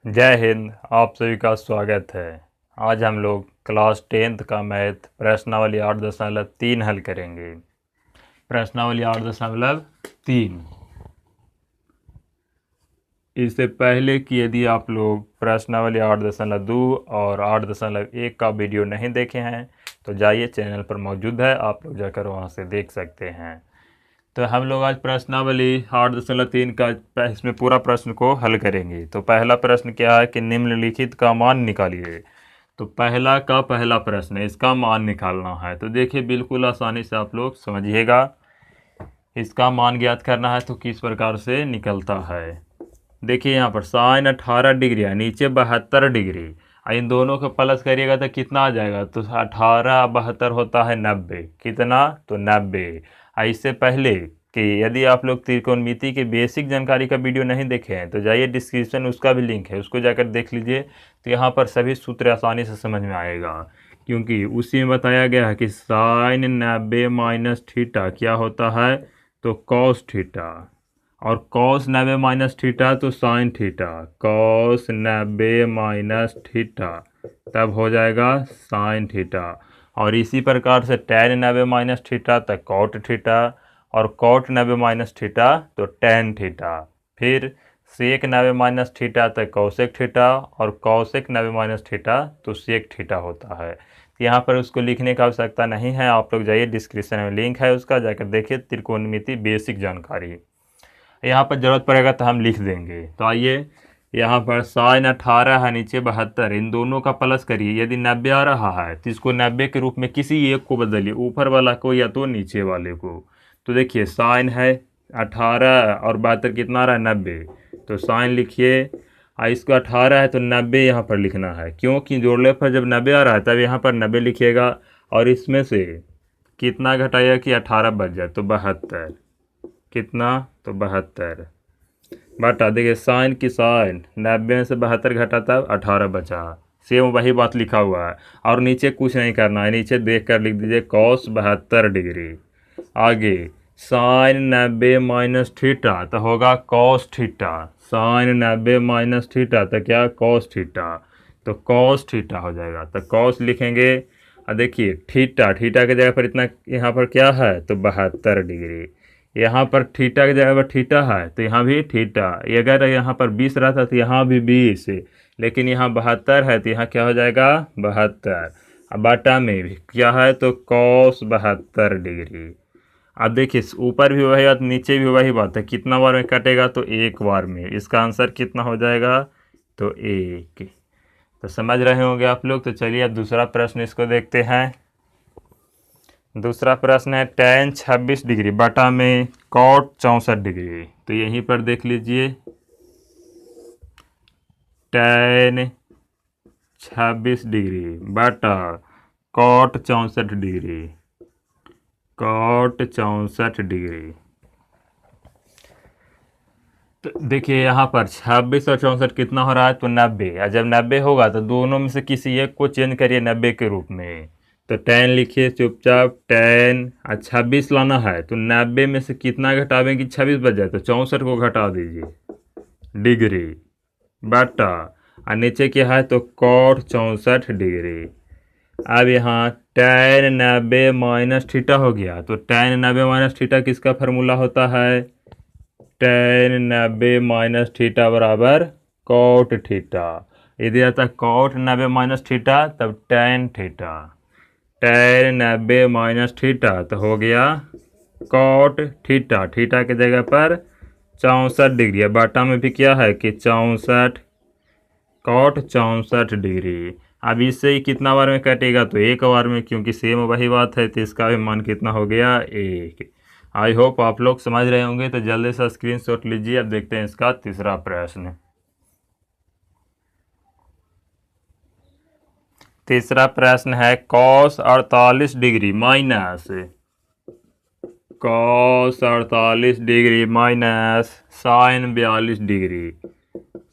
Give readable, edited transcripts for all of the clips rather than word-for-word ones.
जय हिंद। आप सभी का स्वागत है। आज हम लोग क्लास 10th का मैथ प्रश्नावली 8.3 हल करेंगे। प्रश्नावली 8.3। इससे पहले कि यदि आप लोग प्रश्नावली 8.2 और 8.1 का वीडियो नहीं देखे हैं तो जाइए, चैनल पर मौजूद है, आप लोग जाकर वहां से देख सकते हैं। तो हम लोग आज प्रश्नावली 8.3 का इसमें पूरा प्रश्न को हल करेंगे। तो पहला प्रश्न क्या है कि निम्नलिखित का मान निकालिए। तो पहला का पहला प्रश्न है, इसका मान निकालना है। तो देखिए, बिल्कुल आसानी से आप लोग समझिएगा। इसका मान ज्ञात करना है तो किस प्रकार से निकलता है। देखिए यहाँ पर साइन 18 डिग्री है, नीचे 72 डिग्री। इन दोनों को प्लस करिएगा तो कितना आ जाएगा? तो 18 72 होता है 90। कितना? तो 90। इससे पहले कि यदि आप लोग त्रिकोणमिति की बेसिक जानकारी का वीडियो नहीं देखे हैं तो जाइए, डिस्क्रिप्शन उसका भी लिंक है, उसको जाकर देख लीजिए। तो यहाँ पर सभी सूत्र आसानी से समझ में आएगा, क्योंकि उसी में बताया गया है कि साइन 90 माइनस थीटा क्या होता है? तो कॉस थीटा। और कॉस 90 माइनस थीटा तो sine theta. Cos 90 minus theta तब हो जाएगा साइन थीटा। और इसी प्रकार से टेन 90 माइनस थीटा तक कॉट थीटा, और कॉट 90 माइनस थीटा तो टेन थीटा। फिर सेक 90 माइनस थीटा तक कौसेक थीटा, और कौसेक 90 माइनस थीटा तो सेक थीटा होता है। यहाँ पर उसको लिखने की आवश्यकता नहीं है, आप लोग जाइए, डिस्क्रिप्शन में लिंक है उसका, जाकर देखिए, त्रिकोणमिति बेसिक जानकारी। यहाँ पर ज़रूरत पड़ेगा तो हम लिख देंगे। तो आइए, यहाँ पर साइन 18 है, नीचे 72, इन दोनों का प्लस करिए। यदि 90 आ रहा है तो इसको 90 के रूप में किसी एक को बदलिए, ऊपर वाला को या तो नीचे वाले को। तो देखिए, साइन है 18 और 72 कितना आ रहा है? 90। तो साइन लिखिए, इसको 18 है तो 90 यहाँ पर लिखना है, क्योंकि जोड़ने पर जब 90 आ रहा है तब यहाँ पर 90 लिखिएगा। और इसमें से कितना घटाइएगा कि 18 बच जाए? तो 72। कितना? तो 72 बटा, देखिए साइन की साइन 90 में से 72 घटा तब 18 बचा। सेम वही बात लिखा हुआ है, और नीचे कुछ नहीं करना है, नीचे देख कर लिख दीजिए कॉस 72 डिग्री। आगे साइन 90 माइनस थीटा तो होगा cos theta. Sine 90 minus theta तो क्या? Cos theta. तो कॉस थीटा हो जाएगा, तो कॉस लिखेंगे। और देखिए थीटा, थीटा की जगह पर इतना यहाँ पर क्या है? तो 72 डिग्री। यहाँ पर थीटा की जगह पर थीटा है तो यहाँ भी थीटा। अगर यहाँ पर 20 रहता तो यहाँ भी 20, लेकिन यहाँ 72 है तो यहाँ क्या हो जाएगा? 72। अब बाटा में भी क्या है? तो कॉस 72 डिग्री। अब देखिए, ऊपर भी वही बात, नीचे भी वही बात है। कितना बार में कटेगा? तो एक बार में। इसका आंसर कितना हो जाएगा? तो 1। तो समझ रहे होंगे आप लोग। तो चलिए अब दूसरा प्रश्न इसको देखते हैं। दूसरा प्रश्न है टेन 26 डिग्री बटा में कॉट 64 डिग्री। तो यहीं पर देख लीजिए, टेन 26 डिग्री बटा कॉट 64 डिग्री। Cot 64 degree. तो देखिए यहाँ पर 26 और 64 कितना हो रहा है? तो 90। और जब 90 होगा तो दोनों में से किसी एक को चेंज करिए 90 के रूप में। तो 10 लिखिए चुपचाप, 10 और 26 लाना है तो 90 में से कितना घटावें कि 26 बच जाए? तो 64 को घटा दीजिए डिग्री बटा, और नीचे क्या है? तो कॉट 64 डिग्री। अब यहाँ टेन 90 माइनस थीटा हो गया। तो टेन 90 माइनस थीटा किसका फार्मूला होता है? टेन 90 माइनस थीटा बराबर कॉट थीटा। यदि आता है कॉट 90 माइनस थीटा तब tan theta. Ten 90 minus theta तो हो गया कॉट थीटा। थीटा की जगह पर 64 डिग्री। बाटा में भी क्या है कि 64, कॉट 64 डिग्री। अब इससे ही कितना बार में कटेगा? तो एक बार में, क्योंकि सेम वही बात है। तो इसका भी मान कितना हो गया? 1। आई होप आप लोग समझ रहे होंगे। तो जल्दी से स्क्रीनशॉट लीजिए। अब देखते हैं इसका तीसरा प्रश्न। तीसरा प्रश्न है cos 48 degree minus cos 48 degree minus sine 42 degree.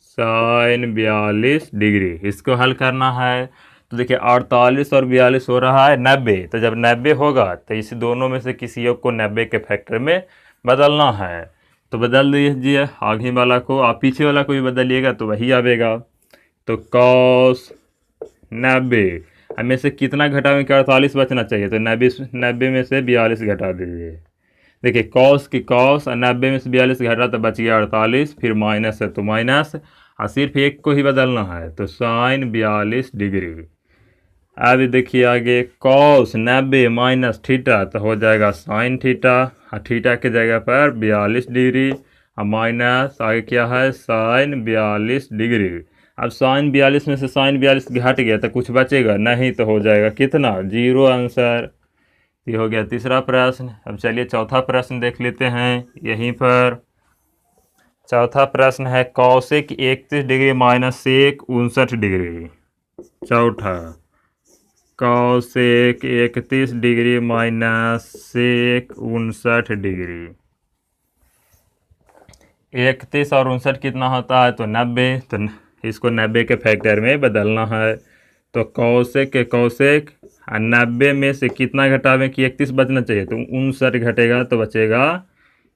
Sine 42 degree इसको हल करना है। तो देखिए 48 और 42 हो रहा है 90। तो जब 90 होगा तो इस दोनों में से किसी एक को 90 के फैक्टर में बदलना है। तो बदल दीजिए, आगे वाला को आप पीछे वाला को भी बदलिएगा तो वही आएगा। तो कॉस 90 हमें से कितना घटावें कि 48 बचना चाहिए, तो 90 में से 42 घटा दीजिए। देखिए कॉस की कॉस 90 में से 42 घटा तो बच गया 48, फिर माइनस है तो माइनस, और सिर्फ एक को ही बदलना है तो साइन 42 डिग्री। अब देखिए आगे कॉस 90 माइनस थीटा तो हो जाएगा साइन थीटा, और थीटा की जगह पर 42 डिग्री, और माइनस आगे क्या है साइन 42 डिग्री। अब साइन 42 में से साइन 42 घट गया तो कुछ बचेगा नहीं, तो हो जाएगा कितना 0 आंसर। ये हो गया तीसरा प्रश्न। अब चलिए चौथा प्रश्न देख लेते हैं यहीं पर। चौथा प्रश्न है cosec 31 degree minus sec 59 degree. चौथा cosec 31 degree minus sec 59 degree. 31 और 59 कितना होता है, तो 90, तो इसको 90 के फैक्टर में बदलना है। तो कौशिक के कौशिक 90 में से कितना घटावें कि 31 बचना चाहिए, तो 59 घटेगा तो बचेगा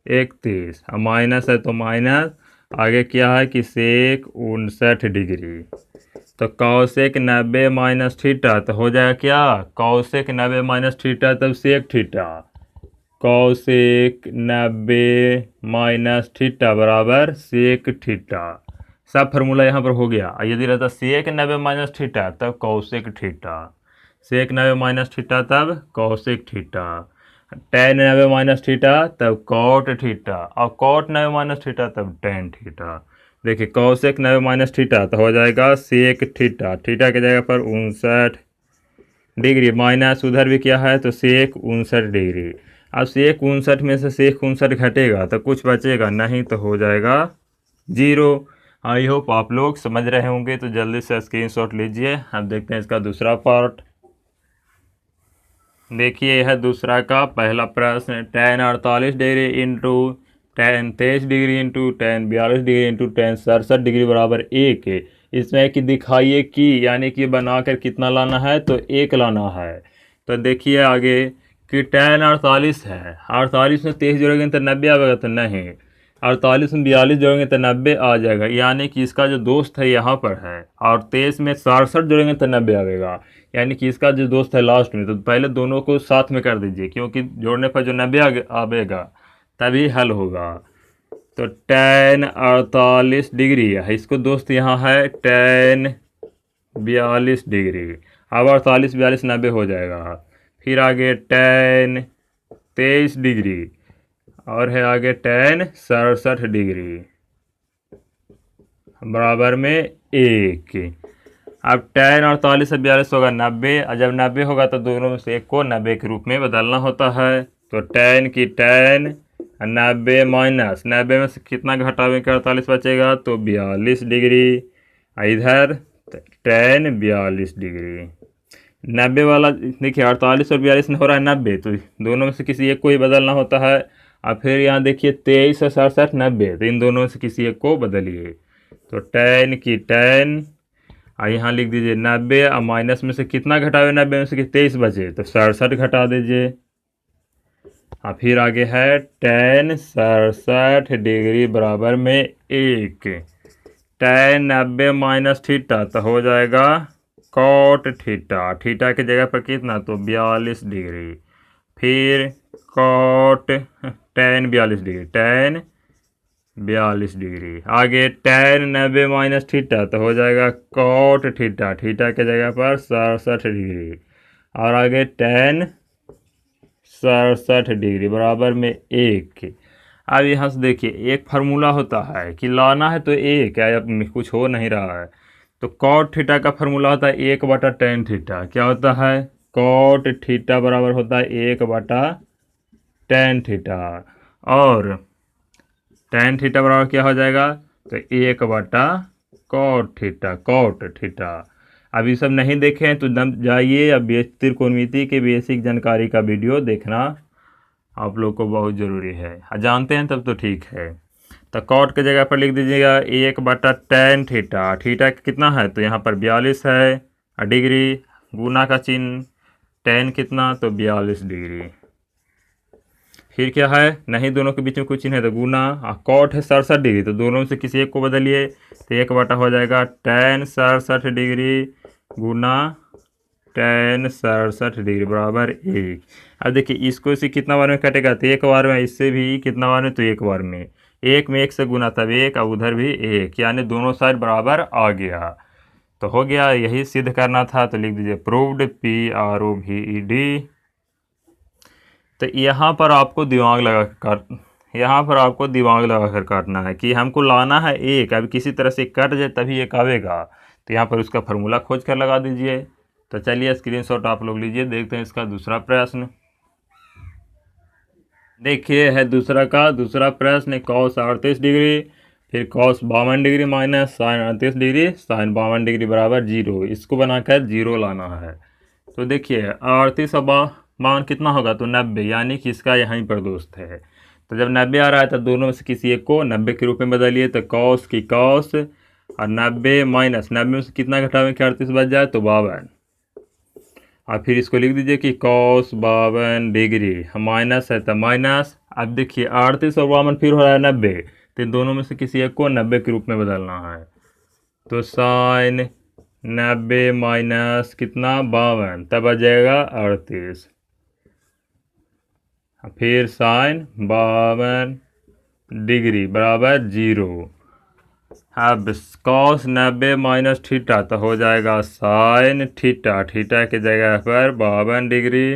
31, और माइनस है तो माइनस, आगे क्या है कि सेक 59 डिग्री। तो कौशिक 90 माइनस थीटा तो हो जाएगा क्या, कौशिक 90 माइनस थीटा तब sec theta, cosec 90 minus theta बराबर सेक थीटा। सब फार्मूला यहाँ पर हो गया। यदि रहता सेक 90 माइनस थीटा तब कौशिक थीटा, सेक 90 माइनस थीटा तब Kaushik theta, ten 90 minus theta तब कॉट थीटा, और कॉट 90 माइनस थीटा तब टेन थीटा। देखिए कौशिक 90 माइनस थीटा तो हो जाएगा सेक थीटा, थीटा की जगह पर 59 डिग्री, माइनस उधर भी क्या है तो सेक 59 डिग्री। अब सेक 59 में से सेक 59 घटेगा तो कुछ बचेगा नहीं, तो हो जाएगा 0। आई होप आप लोग समझ रहे होंगे, तो जल्दी से स्क्रीनशॉट लीजिए। अब देखते हैं इसका दूसरा पार्ट। देखिए यह दूसरा का पहला प्रश्न, tan 48 degree into tan 23 degree into tan 42 degree into tan 67 degree बराबर 1 है। इसमें कि दिखाइए कि, यानी कि बनाकर कितना लाना है, तो 1 लाना है। तो देखिए आगे कि tan 48 है, 48 में 23 जोड़ेंगे तो 90 आएगा, तो नहीं, 48 में 42 जोड़ेंगे तो 90 आ जाएगा, यानी कि इसका जो दोस्त है यहाँ पर है, और 23 में 67 जोड़ेंगे तो 90 आएगा, यानी कि इसका जो दोस्त है लास्ट में। तो पहले दोनों को साथ में कर दीजिए, क्योंकि जोड़ने पर जो 90 आएगा तभी हल होगा। तो tan 48 डिग्री है, इसको दोस्त यहाँ है tan 42 डिग्री। अब 48 42 90 हो जाएगा। फिर आगे tan 23 डिग्री, और है आगे tan 67 डिग्री बराबर में 1। अब tan 48 से 42 होगा 90, और जब 90 होगा तो दोनों में से एक को 90 के रूप में बदलना होता है। तो tan की tan 90 माइनस 90 में से कितना घटावें कि 48 बचेगा, तो 42 डिग्री, इधर tan 42 डिग्री। 90 वाला देखिए 48 और 42 में हो रहा है 90, तो दोनों में से किसी एक को ही बदलना होता है। और फिर यहाँ देखिए 23 और 67 90, तो इन दोनों में से किसी एक को बदलिए। तो tan की tan, और यहाँ लिख दीजिए 90, और माइनस में से कितना घटावे 90 में से कि 23 बचे, तो 67 घटा दीजिए। और फिर आगे है tan 67 डिग्री बराबर में 1। tan 90 माइनस थीटा तो हो जाएगा कॉट थीटा, थीटा की जगह पर कितना, तो 42 डिग्री। फिर cot tan 42 degree, tan 42 degree. आगे tan 90 माइनस थीटा तो हो जाएगा कॉट थीटा, थीटा के जगह पर 67 डिग्री, और आगे tan 67 डिग्री बराबर में 1। अब यहाँ से देखिए एक फार्मूला होता है कि लाना है तो 1 है, अब कुछ हो नहीं रहा है। तो कॉट थीटा का फार्मूला होता है 1/tan थीटा। क्या होता है, कॉट थीटा बराबर होता है 1/tan थीटा, और tan थीटा बराबर क्या हो जाएगा, तो 1/cot थीटा, कॉट थीटा। अब ये सब नहीं देखे हैं तो जाइए अब त्रिकोणमिति की बेसिक जानकारी का वीडियो देखना आप लोग को बहुत ज़रूरी है। जानते हैं तब तो ठीक है। तो कॉट के जगह पर लिख दीजिएगा 1/tan थीटा, थीटा कितना है, तो यहाँ पर 42 है, डिग्री गुना का चिन्ह, tan कितना, तो 42 डिग्री। फिर क्या है, नहीं दोनों के बीच में कुछ चिन्ह है तो गुना, कॉट है 67 डिग्री, तो दोनों में से किसी एक को बदलिए तो 1 बटा हो जाएगा tan 67 डिग्री गुना tan 67 डिग्री बराबर 1। अब देखिए इसको इसे कितना बार में कटेगा, तो एक बार में, इससे भी कितना बार में, तो एक बार में, एक में एक से गुना तब एक, अब उधर भी एक, यानी दोनों साइड बराबर आ गया। तो हो गया, यही सिद्ध करना था, तो लिख दीजिए प्रूव्ड PROVED। तो यहाँ पर आपको दिमाग लगा कर यहाँ पर आपको दिमाग लगा कर काटना है कि हमको लाना है एक, अब किसी तरह से कट जाए तभी एक आवेगा, तो यहाँ पर उसका फार्मूला खोज कर लगा दीजिए। तो चलिए स्क्रीनशॉट आप लोग लीजिए, देखते हैं इसका दूसरा प्रश्न। देखिए है दूसरा प्रश्न, cos 38 डिग्री फिर cos 52 degree minus sin 38 degree sin 52 degree बराबर 0, इसको बनाकर 0 लाना है। तो देखिए 38 और 52 कितना होगा, तो 90, यानी कि इसका यहीं पर दोस्त है। तो जब 90 आ रहा है तो दोनों में से किसी एक को 90 के रूप में बदलिए, तो cos की cos और 90 माइनस 90 में से कितना घटावें कि 38 बच जाए, तो 52। और फिर इसको लिख दीजिए कि cos 52 डिग्री, माइनस है तो माइनस। अब देखिए 38 और 52 फिर हो रहा है 90, तो इन दोनों में से किसी एक को 90 के रूप में बदलना है। तो sin 90 माइनस कितना 52, तब आ जाएगा 38। फिर sin 52 डिग्री बराबर 0। अब cos 90 माइनस थीटा, तो हो जाएगा sin थीटा, थीटा की जगह पर 52 डिग्री,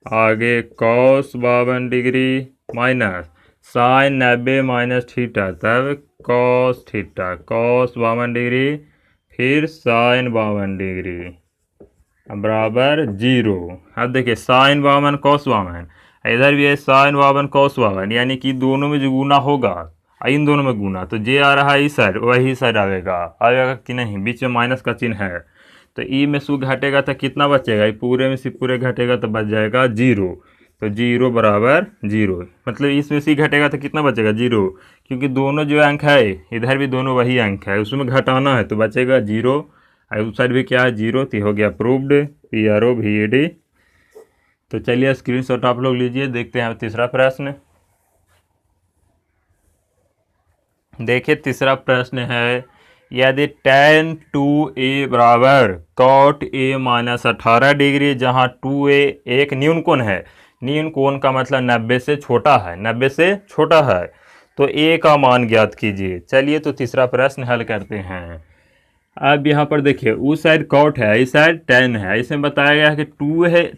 आगे cos 52 degree minus sin 90 minus theta, तब cos थीटा, cos 52 डिग्री फिर sin 52 डिग्री बराबर 0। अब देखिए sin 52 cos 52, इधर भी है sin 52 cos 52, यानी कि दोनों में जो गुना होगा, इन दोनों में गुना, तो जे आ रहा है इस साइड, वही साइड आएगा कि नहीं, बीच में माइनस का चिन्ह है, तो ई में सु घटेगा तो कितना बचेगा, ये पूरे में से पूरे घटेगा तो बच जाएगा 0। तो 0 बराबर 0, मतलब इसमें से घटेगा तो कितना बचेगा 0, क्योंकि दोनों जो अंक है इधर भी दोनों वही अंक है, उसमें घटाना है तो बचेगा 0, और उस साइड भी क्या है 0, तो हो गया प्रूव्ड PROVED। तो चलिए स्क्रीनशॉट आप लोग लीजिए, देखते हैं तीसरा प्रश्न। देखिए तीसरा प्रश्न है, यदि tan 2a बराबर cot a माइनस 18 डिग्री, जहाँ 2a एक न्यून कोण है, न्यून कोण का मतलब 90 से छोटा है, 90 से छोटा है, तो a का मान ज्ञात कीजिए। चलिए तो तीसरा प्रश्न हल करते हैं। अब यहाँ पर देखिए उस साइड cot है, इस साइड tan है, इसमें बताया गया है कि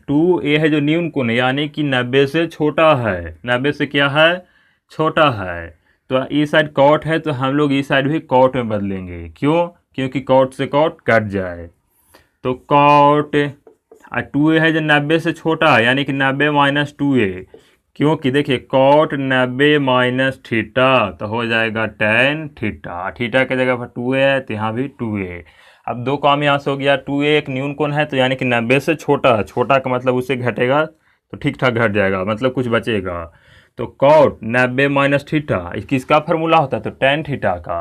2a है जो न्यून कोण है, यानी कि 90 से छोटा है, 90 से क्या है, छोटा है। तो इस साइड cot है तो हम लोग इस साइड भी cot में बदलेंगे, क्यों, क्योंकि cot से cot कट जाए। तो cot 2a है जो 90 से छोटा है, यानी कि 90 माइनस 2a, क्योंकि देखिए cot 90 माइनस थीटा, तो हो जाएगा tan थीटा, थीटा की जगह पर 2a है तो यहाँ भी 2a। अब दो काम यहाँ से हो गया, 2a एक न्यून कोण है, तो यानी कि 90 से छोटा है, छोटा का मतलब उससे घटेगा तो ठीक ठाक घट जाएगा, मतलब कुछ बचेगा। तो cot 90 माइनस थीटा, किसका फार्मूला होता है, तो tan थीटा का,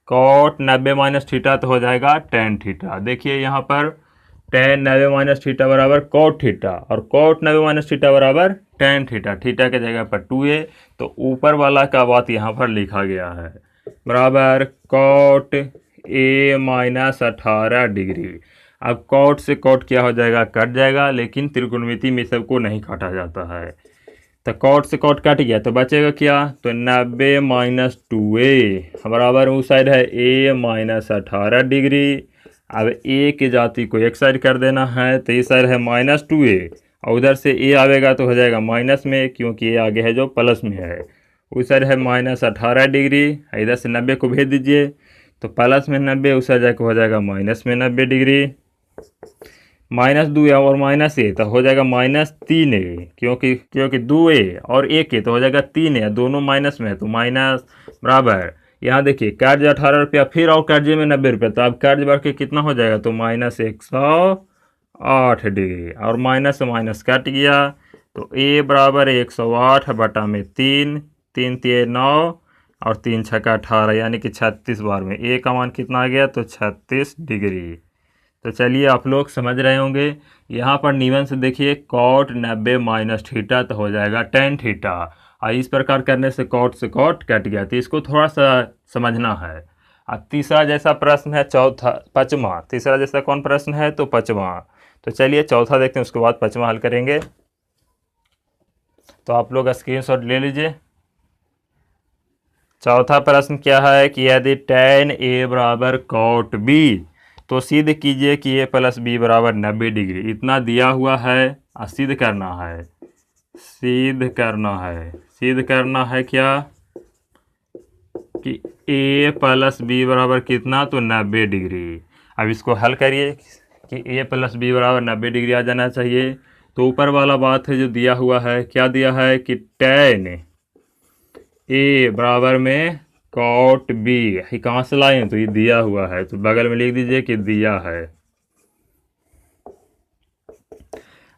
cot 90 माइनस थीटा, तो हो जाएगा tan थीटा। देखिए यहाँ पर tan 90 माइनस थीटा बराबर cot थीटा, और cot 90 माइनस थीटा बराबर tan थीटा, थीटा के जगह पर 2a, तो ऊपर वाला का बात यहाँ पर लिखा गया है, बराबर cot a माइनस 18 डिग्री। अब cot से cot क्या हो जाएगा, कट जाएगा, लेकिन त्रिकोणमिति में सबको नहीं काटा जाता है, तो cot से cot कट गया तो बचेगा क्या, तो 90 माइनस 2a बराबर उस साइड है a माइनस 18 डिग्री। अब a की जाति को एक साइड कर देना है, तो इस साइड है माइनस 2a, और उधर से a आवेगा तो हो जाएगा माइनस में, क्योंकि a आगे है जो प्लस में है, उस साइड है माइनस 18 डिग्री, इधर से 90 को भेज दीजिए, तो प्लस में 90, उस साइड जाकर हो जाएगा माइनस में 90 डिग्री, माइनस 2a और माइनस a, तो हो जाएगा माइनस 3a, क्योंकि 2a और a तो हो जाएगा 3a, दोनों माइनस में है तो माइनस बराबर, यहाँ देखिए कर्ज 18 रुपया, फिर और कर्जे में 90 रुपया, तो अब कर्ज बढ़ के कितना हो जाएगा, तो माइनस 108 डिग्री, और माइनस से माइनस कट गया, तो a बराबर 108 बटा में 3, 3 3 9 और 3 6 18, यानी कि 36 बार में a का मान कितना आ गया, तो 36 डिग्री। तो चलिए आप लोग समझ रहे होंगे। यहाँ पर नियम से देखिए कॉट 90 माइनस थीटा तो हो जाएगा टेन थीटा, और इस प्रकार करने से कॉट कट गया, तो इसको थोड़ा सा समझना है। अब तीसरा जैसा प्रश्न है पाँचवा, तीसरा जैसा कौन प्रश्न है तो पाँचवा। तो चलिए चौथा देखते हैं, उसके बाद पाँचवा हल करेंगे। तो आप लोग स्क्रीनशॉट ले लीजिए। चौथा प्रश्न क्या है कि यदि tan a बराबर cot b तो सिद्ध कीजिए कि a प्लस बी बराबर 90 डिग्री। इतना दिया हुआ है और सिद्ध करना है, सिद्ध करना है क्या कि a प्लस बी बराबर कितना तो 90 डिग्री। अब इसको हल करिए कि a प्लस बी बराबर 90 डिग्री आ जाना चाहिए। तो ऊपर वाला बात है जो दिया हुआ है, क्या दिया है कि tan ए बराबर में कॉट बी, कहाँ से लाए तो ये दिया हुआ है, तो बगल में लिख दीजिए कि दिया है।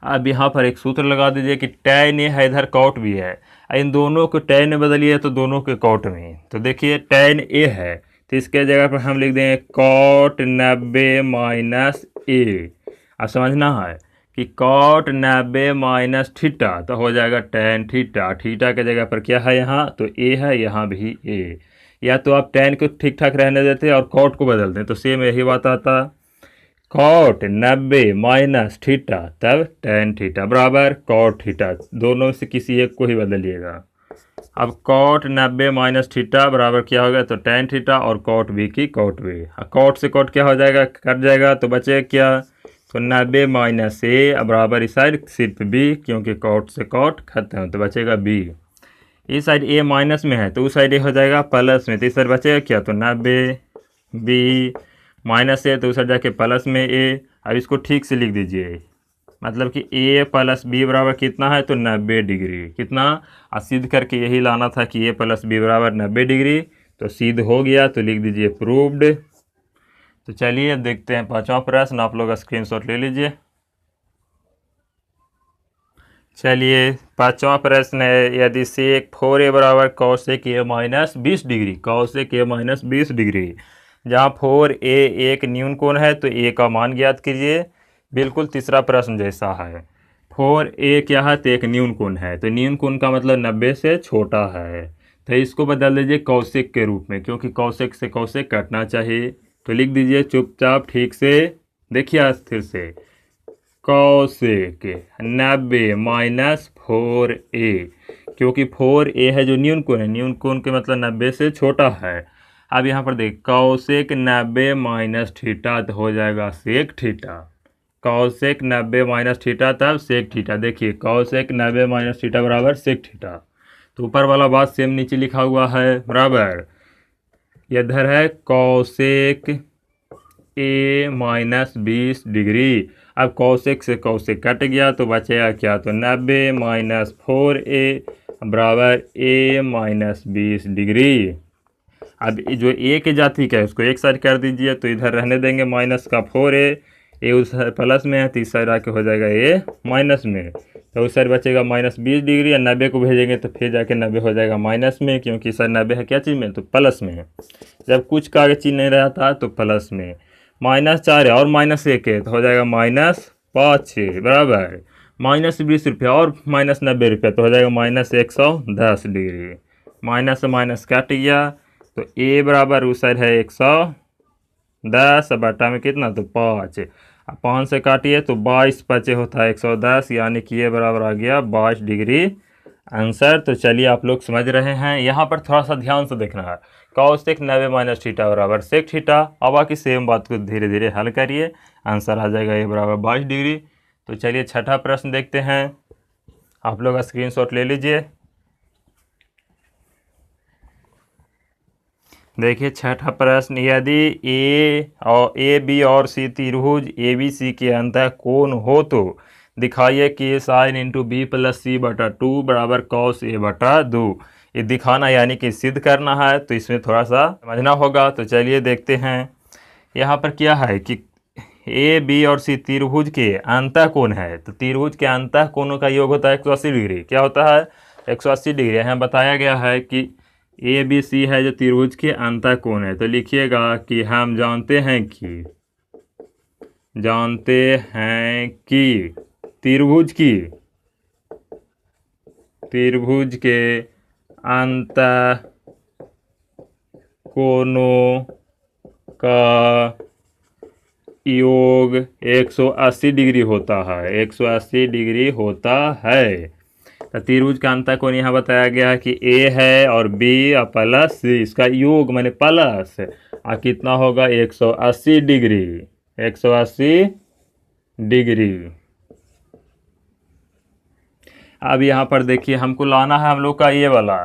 अब यहाँ पर एक सूत्र लगा दीजिए कि tan ए है, इधर कॉट भी है, इन दोनों को tan में बदलिए तो दोनों के कॉट में। तो देखिए tan ए है तो इसके जगह पर हम लिख देंगे कॉट 90 माइनस ए। अब समझना है कि कॉट 90 माइनस थीटा तो हो जाएगा tan थीटा। थीटा के जगह पर क्या है यहाँ तो a है, यहाँ भी a। या तो आप tan को ठीक ठाक रहने देते और कॉट को बदल दें तो सेम यही बात आता। कॉट 90 माइनस थीटा तब tan थीटा बराबर कॉट थीटा, दोनों से किसी एक को ही बदलिएगा। अब कॉट 90 माइनस थीटा बराबर क्या होगा तो tan थीटा और कॉट बी की कॉट बी। कॉट से कॉट क्या हो जाएगा कट जाएगा, तो बचेगा क्या तो 90 माइनस ए बराबर इस साइड सिर्फ बी, क्योंकि कॉट से कॉट खत्म, तो बचेगा बी। इस साइड ए माइनस में है तो उस साइड ए हो जाएगा प्लस में, तो इस साइड बचेगा क्या तो 90 बी माइनस ए तो उस साइड जाके प्लस में ए। अब इसको ठीक से लिख दीजिए, मतलब कि ए प्लस बी बराबर कितना है तो 90 डिग्री। कितना सिद्ध करके यही लाना था कि ए प्लस बी बराबर 90 डिग्री, तो सिद्ध हो गया, तो लिख दीजिए प्रूव्ड। तो चलिए अब देखते हैं पांचवा प्रश्न, आप लोग स्क्रीनशॉट ले लीजिए। चलिए पांचवा प्रश्न है यदि सेक 4a बराबर cosec a minus 20 degree, cosec a minus 20 degree, जहाँ 4a एक न्यून कोण है तो a का मान ज्ञात कीजिए। बिल्कुल तीसरा प्रश्न जैसा है। 4a क्या है तो एक न्यून कोण है, तो न्यून कोण का मतलब 90 से छोटा है, तो इसको बदल दीजिए कौशिक के रूप में, क्योंकि कौशिक से कौशिक कटना चाहिए। तो लिख दीजिए चुपचाप ठीक से, देखिए फिर से कौशिक 90 माइनस 4a, क्योंकि 4a है जो न्यून कोण है, न्यून कोण के मतलब 90 से छोटा है। अब यहाँ पर देख कौशिक 90 माइनस थीटा तो हो जाएगा sec theta, cosec 90 minus theta तब सेक थीटा। देखिए कौशिक 90 माइनस थीटा बराबर सेक थीटा, तो ऊपर वाला बात सेम नीचे लिखा हुआ है बराबर। इधर है कौशिक a माइनस 20 डिग्री। अब कौशिक से कौशिक कट गया तो बचेगा क्या तो 90 माइनस 4a बराबर a माइनस 20 डिग्री। अब जो a के जाति का है उसको एक साइड कर दीजिए, तो इधर रहने देंगे माइनस का 4a उस प्लस में है तो इस साइड आके हो जाएगा a माइनस में, तो उस साइड बचेगा माइनस 20 डिग्री। या 90 को भेजेंगे तो फिर जाके 90 हो जाएगा माइनस में, क्योंकि इस साइड 90 है क्या चीज़ में तो प्लस में है। जब कुछ का आगे चिन्ह नहीं रहता तो प्लस में, माइनस 4 है और माइनस 1 है तो हो जाएगा माइनस 5 बराबर माइनस 20 रुपया और माइनस 90 रुपया तो हो जाएगा माइनस 110 डिग्री। माइनस से माइनस कट गया तो a बराबर उस साइड है 110 बटा में कितना तो 5, 5 से काटिए तो 22 बचे होता है 110, यानी कि ये बराबर आ गया 22 डिग्री आंसर। तो चलिए आप लोग समझ रहे हैं। यहाँ पर थोड़ा सा ध्यान से देखना है, कौशिक 90 माइनस थीटा बराबर सेक थीटा। अब बाकी सेम बात को धीरे धीरे हल करिए, आंसर आ जाएगा ये बराबर 22 डिग्री। तो चलिए छठा प्रश्न देखते हैं, आप लोग स्क्रीनशॉट ले लीजिए। देखिए छठा प्रश्न, यदि ए बी और सी त्रिभुज ए बी सी के अंतः कोण हो तो दिखाइए कि साइन इंटू बी प्लस सी बटा 2 बराबर कॉस ए बटा 2। ये दिखाना यानी कि सिद्ध करना है, तो इसमें थोड़ा सा समझना होगा। तो चलिए देखते हैं। यहाँ पर क्या है कि ए बी और सी त्रिभुज के अंतः कोण है, तो त्रिभुज के अंतः कोणों का योग होता है 180 डिग्री। क्या होता है 180 डिग्री। यहाँ बताया गया है कि ए बी सी है जो त्रिभुज के अंतः कोण है, तो लिखिएगा कि हम जानते हैं कि जानते हैं कि त्रिभुज के अंतः कोणों का योग 180 डिग्री होता है। 180 डिग्री होता है। तो त्रिभुज का अंतः कोण यहाँ बताया गया है कि ए है और बी और प्लस सी, इसका योग माने प्लस कितना होगा 180 डिग्री। 180 डिग्री। अब यहाँ पर देखिए हमको लाना है हम लोग का ये वाला,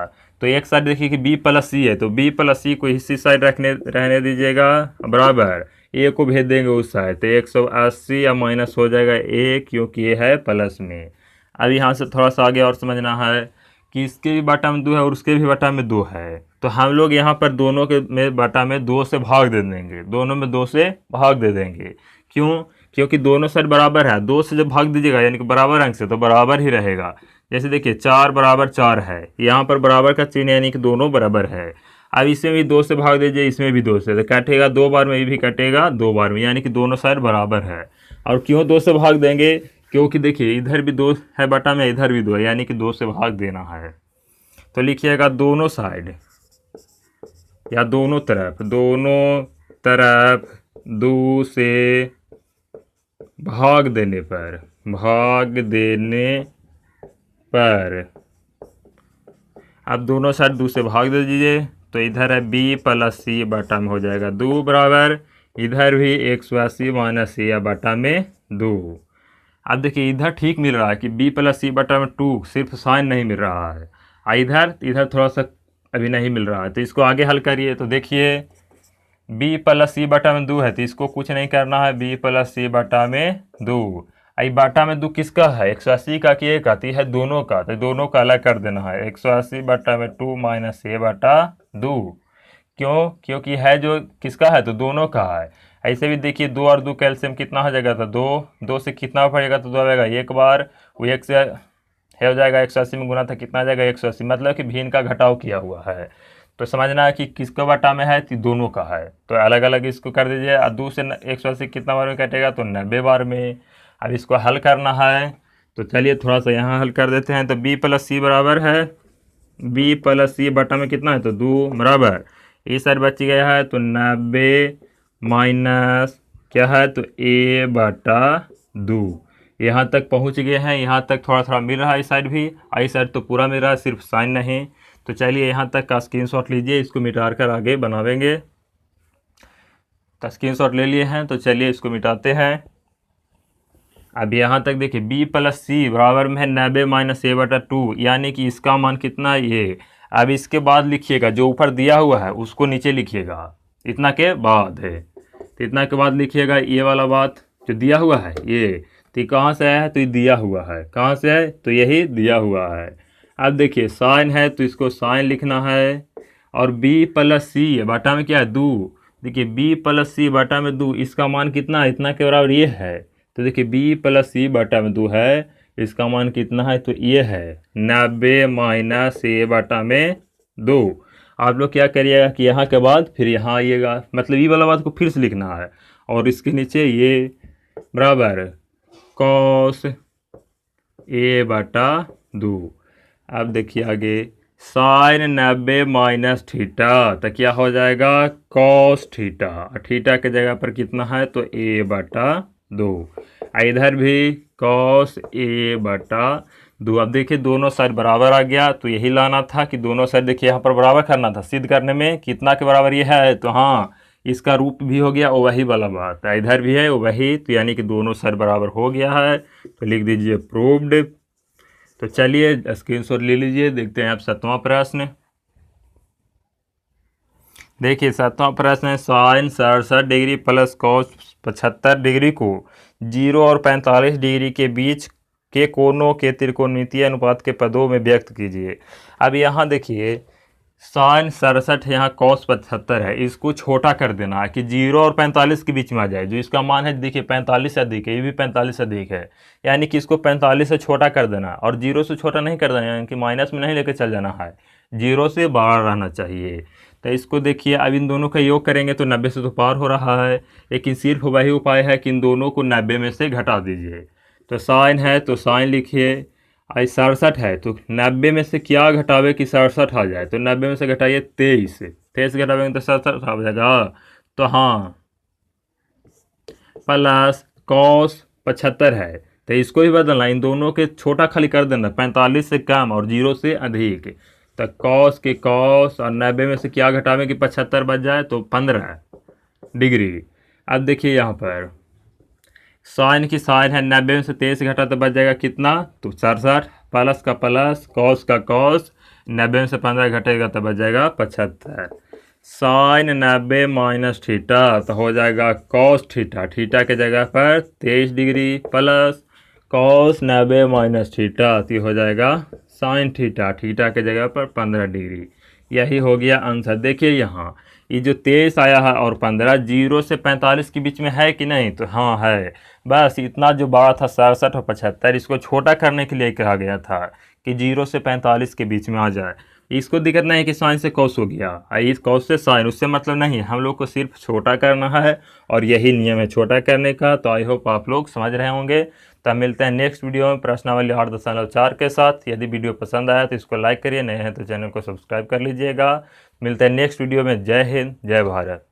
तो एक साइड देखिए कि बी प्लस सी है, तो बी प्लस सी को इसी साइड रहने दीजिएगा बराबर, ए को भेज देंगे उस साइड, तो 180 या माइनस हो जाएगा ए, क्योंकि ये है प्लस में। अब यहाँ से थोड़ा सा आगे और समझना है कि इसके भी बटा में 2 है और उसके भी बटा में 2 है, तो हम लोग यहाँ पर दोनों के में बटा में 2 से भाग दे देंगे, दोनों में 2 से भाग दे देंगे। क्यों? क्योंकि दोनों साइड बराबर है, 2 से जब भाग दीजिएगा यानी कि बराबर अंक से, तो बराबर ही रहेगा। जैसे देखिए 4 बराबर 4 है, यहाँ पर बराबर का चिन्ह यानी कि दोनों बराबर है। अब इसमें भी 2 से भाग दीजिए, इसमें भी 2 से, तो कटेगा 2 बार में, ये भी कटेगा 2 बार में, यानी कि दोनों साइड बराबर है। और क्यों 2 से भाग देंगे? क्योंकि देखिए इधर भी 2 है बटा में, इधर भी 2 है, यानी कि 2 से भाग देना है। तो लिखिएगा दोनों साइड या दोनों तरफ 2 से भाग देने पर अब दोनों साइड 2 से भाग दे दीजिए, तो इधर है बी प्लस सी बटा में हो जाएगा 2 बराबर, इधर भी 180 माइनस सी बटा में 2। अब देखिए इधर ठीक मिल रहा है कि बी प्लस सी बटा में 2, सिर्फ साइन नहीं मिल रहा है, इधर थोड़ा सा अभी नहीं मिल रहा है, तो इसको आगे हल करिए। तो देखिए बी प्लस सी बटा में 2 है, तो इसको कुछ नहीं करना है, बी प्लस सी बटा में 2। आई बाटा में 2 किसका है? 180 का कि एक आती है दोनों का, तो दोनों का अलग कर देना है। 180 बटा में 2 माइनस ए बटा 2। क्यों? क्योंकि है जो किसका है, तो दोनों का है। ऐसे भी देखिए 2 और 2 कैल्शियम कितना हो जाएगा, तो 2 से कितना पड़ेगा, तो 2 आएगा एक बार, वो 1 से हो जाएगा, 180 में गुना था कितना आ जाएगा 180, मतलब कि भिन्न का घटाव किया हुआ है। तो समझना है कि किसका बटा में है, तो दोनों का है, तो अलग अलग इसको कर दीजिए। और 2 से 180 कितना बार में कटेगा, तो 90 बार में। अब इसको हल करना है, तो चलिए थोड़ा सा यहाँ हल कर देते हैं। तो बी प्लस सी बराबर है, बी प्लस सी बटा में कितना है, तो 2 बराबर, इस साइड बच गया है, तो 90 माइनस क्या है, तो ए बटा 2। यहाँ तक पहुँच गए हैं, यहाँ तक थोड़ा थोड़ा मिल रहा है, इस साइड भी, इस साइड तो पूरा मिल रहा है, सिर्फ साइन नहीं। तो चलिए यहाँ तक का स्क्रीनशॉट लीजिए, इसको मिटा कर आगे बनावेंगे। तो स्क्रीनशॉट ले लिए हैं, तो चलिए इसको मिटाते हैं। अब यहाँ तक देखिए बी प्लस सी बराबर में है 90 माइनस ए बटा 2, यानी कि इसका मान कितना है, ये। अब इसके बाद लिखिएगा जो ऊपर दिया हुआ है उसको नीचे लिखिएगा, इतना के बाद है, तो इतना के बाद लिखिएगा ये वाला बात जो दिया हुआ है ये। तो कहाँ से आया है, तो ये दिया हुआ है, कहाँ से है, तो यही दिया हुआ है। अब देखिए साइन है, तो इसको साइन लिखना है, और बी प्लस सी बटा में क्या है, 2। देखिए बी प्लस सी बटा में 2, इसका मान कितना है, इतना के बराबर ये है। तो देखिए बी प्लस सी बटा में 2 है, इसका मान कितना है, तो ये है 90 माइनस ए बटा में 2। आप लोग क्या करिएगा कि यहाँ के बाद फिर यहाँ आइएगा, मतलब ये वाला बात को फिर से लिखना है, और इसके नीचे ये बराबर कॉस ए बटा 2। अब देखिए आगे साइन 90 माइनस थीटा, तो क्या हो जाएगा, कॉस थीटा, थीटा के जगह पर कितना है, तो ए बटा 2। इधर भी कॉस ए बटा 2। अब देखिए दोनों साइड बराबर आ गया, तो यही लाना था कि दोनों साइड देखिए यहाँ पर बराबर करना था, सिद्ध करने में कितना के बराबर ये है, तो हाँ इसका रूप भी हो गया, वही वाला बात है, इधर भी है वही, तो यानी कि दोनों साइड बराबर हो गया है। तो लिख दीजिए प्रूव्ड। तो चलिए स्क्रीनशॉट ले लीजिए, देखते हैं आप 7वां प्रश्न। देखिए 7वां प्रश्न है, sine 67 degree plus cos 75 degree को 0 और 45 डिग्री के बीच के कोणों के त्रिकोणमितीय अनुपात के पदों में व्यक्त कीजिए। अब यहाँ देखिए साइन 67 यहाँ कॉस 75 है, इसको छोटा कर देना है कि 0 और 45 के बीच में आ जाए, जो इसका मान है देखिए 45 से अधिक है, ये भी 45 से अधिक है, यानी कि इसको 45 से छोटा कर देना, और 0 से छोटा नहीं कर देना, यानी कि माइनस में नहीं लेकर चल जाना है, 0 से बड़ा रहना चाहिए। तो इसको देखिए, अब इन दोनों का योग करेंगे तो 90 से तो पार हो रहा है, लेकिन सिर्फ वही उपाय है कि इन दोनों को 90 में से घटा दीजिए। तो साइन है तो साइन लिखिए, आई 67 है तो 90 में से क्या घटावे कि 67 आ जाए, तो 90 में से घटाइए 23, 23 घटावेंगे तो 67 आ जाएगा। तो हाँ, प्लस कॉस 75 है तो इसको भी बदलना, इन दोनों के छोटा खाली कर देना, 45 से कम और 0 से अधिक। तो कॉस के कॉस और 90 में से क्या घटावें कि 75 बच जाए, तो 15 डिग्री। अब देखिए यहाँ पर साइन की साइन है, 90 में से 23 घटा तो बच जाएगा कितना, तो 67, प्लस का प्लस कॉस का कॉस, 90 में से 15 घटेगा तो बच जाएगा 75। साइन 90 माइनस थीटा तो हो जाएगा कॉस थीटा, थीटा के जगह पर 23 degree, plus cos 90 minus theta तो हो जाएगा साइन थीटा, थीटा के जगह पर 15 डिग्री। यही हो गया आंसर। देखिए यहाँ ये जो 23 आया है और 15 0 से 45 के बीच में है कि नहीं, तो हाँ है। बस इतना जो बड़ा था 67 और 75, इसको छोटा करने के लिए कहा गया था कि 0 से 45 के बीच में आ जाए। इसको दिक्कत नहीं कि साइन से कॉस हो गया, इस कॉस से साइन, उससे मतलब नहीं, हम लोग को सिर्फ छोटा करना है और यही नियम है छोटा करने का। तो आई होप आप लोग समझ रहे होंगे। तब मिलते हैं नेक्स्ट वीडियो में प्रश्नावली 8.4 के साथ। यदि वीडियो पसंद आया तो इसको लाइक करिए, नए हैं तो चैनल को सब्सक्राइब कर लीजिएगा। मिलते हैं नेक्स्ट वीडियो में। जय हिंद, जय भारत।